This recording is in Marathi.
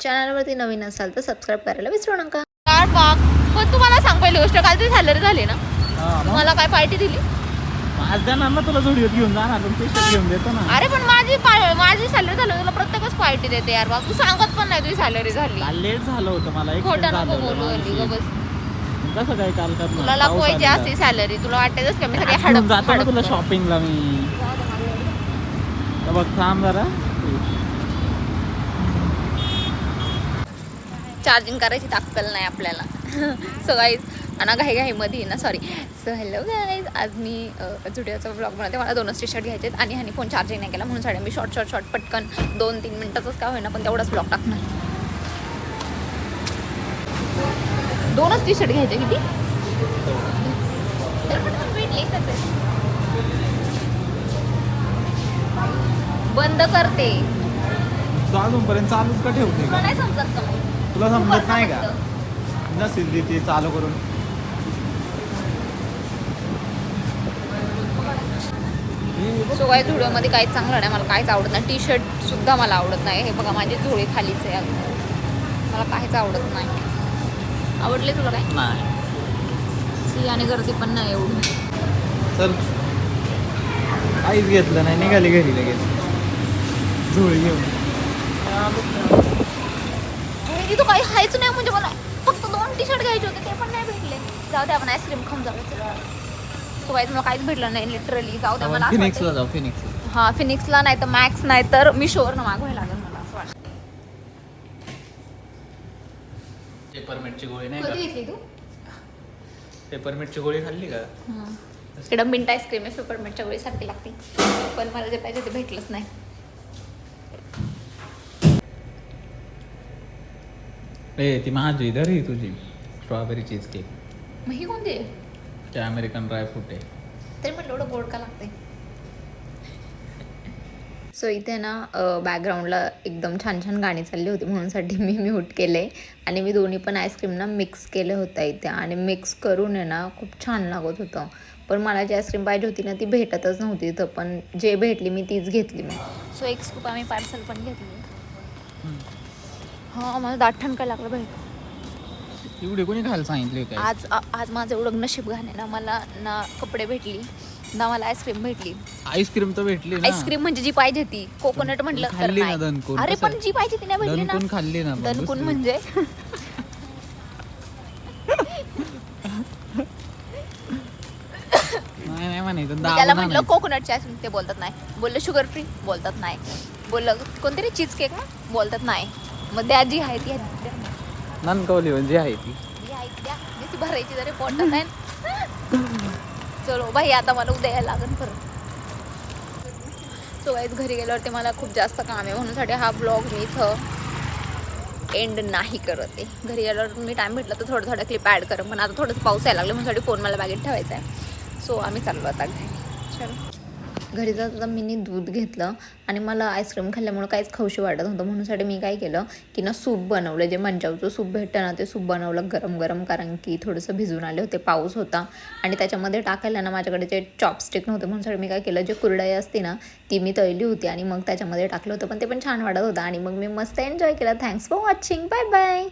चॅनलवरती नवीन असाल तर सबस्क्राईब करायला विसरू नका. पण तुम्हाला सांग पहिली गोष्ट, काल तुझी सॅलरी झाली ना, तुम्हाला काय पार्टी दिली? आज देणार ना तुला, जोडीत घेऊन जाणार, घेऊन देतो ना. अरे पण माझी सॅलरी झाली, तुला प्रत्येकच पार्टी देते यार बाबा. तू सांगत पण नाही तुझी सॅलरी झाली. लेट झालं होतं मला. खोटं नको बोलू हल्ली ग बस. कसं काय काल करणार? तुला लपवायची असती सॅलरी, तुला वाटायच का मी सगळे हडप जातो ना तुला शॉपिंगला मी. बघ थांब जरा. चार्जिंग करायची ताकद नाही आपल्याला. सो गाईज आणि घाईमध्ये ना सॉरी. सो हॅलो गाईज, आज मी जुडिओचा ब्लॉग बनवते. मला 2च टी शर्ट घ्यायचे आणि ह्यानी फोन चार्जिंग नाही केला म्हणून साड्या मी शॉर्ट पटकन 2-3 मिनिटाचंच काय होईना पण तेवढाच ब्लॉग टाकणार. 2च टी शर्ट घ्यायचे किती बंद करते. अजूनपर्यंत चालूच का ठेवते? तुला नाही समजत का? तुला समजत नाही का? नसेल ते चालू करून. सो काही झुडिओमध्ये काहीच चांगलं नाही, मला काहीच आवडत नाही. टी शर्ट सुद्धा मला आवडत नाही. हे बघा माझी झोळी खालीच आहे, मला काहीच आवडत नाही. आवडले तुला काय? नाही. आणि गर्दी पण नाही एवढी. चल काहीच घेतलं नाही, निघाली घरी लगेच झोळी घेऊन. तू काही खायचं नाही म्हणजे मला फक्त 2 टी शर्ट घ्यायचे होते, ते पण नाही भेटले. जाऊ दे आपण आईस्क्रीम खाऊन जाऊया. तो काही मला काहीच भेटलं नाही लिटरली. जाऊ दे मला. फिनिक्सला जाऊ. फिनिक्स. हां फिनिक्सला नाही तर मॅक्स नाही तर मिशोवरनं मागवायला लागेल मला असं वाटतं. पेपरमेंटची गोळी नाही कधी का? घेतली तू? पेपरमेंटची गोळी खाल्ली का? इकडं मिंट आईस्क्रीम आहे, पेपरमेंटच्या गोळीसारखी लागते पण मला जे पाहिजे ते भेटलंच नाही. ती माझी इधर ही तुझी स्ट्रॉबेरी चीज केक. मग ही कोणती आहे? ते अमेरिकन ड्रायफ्रूट आहे. तरी म्हटलं एवढं गोड का लागते? सो इथे ना बॅकग्राऊंडला एकदम छान गाणी चालली होती म्हणूनसाठी मी म्यूट केले आणि मी दोन्ही पण आईस्क्रीम ना मिक्स केलं होतं इथे आणि मिक्स करून आहे ना खूप छान लागत होतं. पण मला जी आईस्क्रीम पाहिजे होती ना ती भेटतच नव्हती इथं, पण जे भेटली मी तीच घेतली मी. सो एक स्कूप आम्ही पार्सल पण घेतली. हां मला दाठण काय लागलं बाई. एवढे कोणी खायला सांगितले होते? आज माझं एवढं नशीब घाण आहे ना, मला ना कपडे भेटली ना मला आईस्क्रीम भेटली. आईस्क्रीम तर भेटली ना. आईस्क्रीम म्हणजे जी पाहिजे ती कोकोनट म्हटलं तर खाल्ली ना नाही. दणकून. अरे पण जी पाहिजे ती नाही भेटली ना. दणकून खाल्ली ना. दणकून म्हणजे नाही म्हणायचं. त्याला म्हटलं कोकोनटची आईस्क्रीम, ते बोलतात नाही. बोललं शुगर फ्री, बोलतात नाही. बोललं कोणतरी चीज केक ना, बोलतात नाही. मग द्या जी आहे ती ननकवली म्हणजे आहे ती. ती भरायची जरी पोटात आहे. चलो बाई आता मला उद्या यायला लागेल परत. सो गाईज घरी गेल्यावरती मला खूप जास्त काम आहे म्हणूनसाठी हा ब्लॉग मी इथं एंड नाही करत आहे. घरी गेल्यावर मी टाईम भेटला तर थोडं क्लिप ॲड करेन, पण आता थोडंसं पाऊस यायला लागलं म्हणूनसाठी फोन मला बॅगेत ठेवायचा आहे. सो आम्ही चाललो आता चलो. घरी जाता मी दूध घेतलं आणि मला आईस्क्रीम खाल्ल्यामुळे काहीच खाऊशी वाटत नव्हतं म्हणूनसाठी मी काय केलं की ना सूप बनवलं. जे मंचावचं सूप भेटतं ना ते सूप बनवलं गरम कारण की थोडंसं भिजून आले होते, पाऊस होता आणि त्याच्यामध्ये टाकायला ना माझ्याकडे जे चॉपस्टिक नव्हते म्हणूनसाठी मी काय केलं, जे कुरडई असते ना ती मी तळली होती आणि मग त्याच्यामध्ये टाकलं होतं, पण ते पण छान वाटत होतं आणि मग मी मस्त एन्जॉय केलं. Thanks for watching. Bye bye.